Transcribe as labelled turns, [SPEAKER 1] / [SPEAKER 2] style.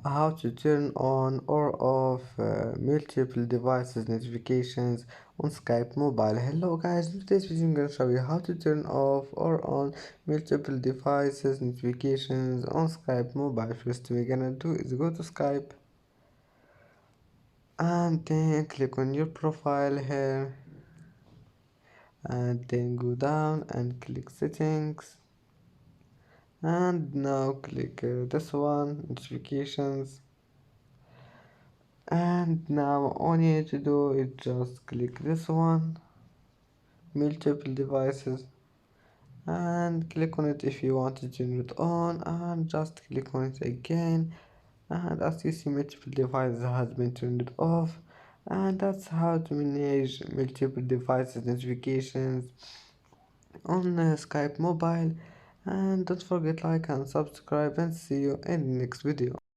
[SPEAKER 1] how to turn on or off multiple devices notifications on Skype mobile. Hello guys, in today's video I'm going to show you how to turn off or on multiple devices notifications on Skype mobile. First thing we're gonna do is go to Skype and then click on your profile here and then go down and click settings, and now click this one, notifications. And now all you need to do is just click this one, multiple devices, and click on it if you want to turn it on, and just click on it again, and as you see multiple devices has been turned off. And that's how to manage multiple devices notifications on Skype mobile. And don't forget like and subscribe, and see you in the next video.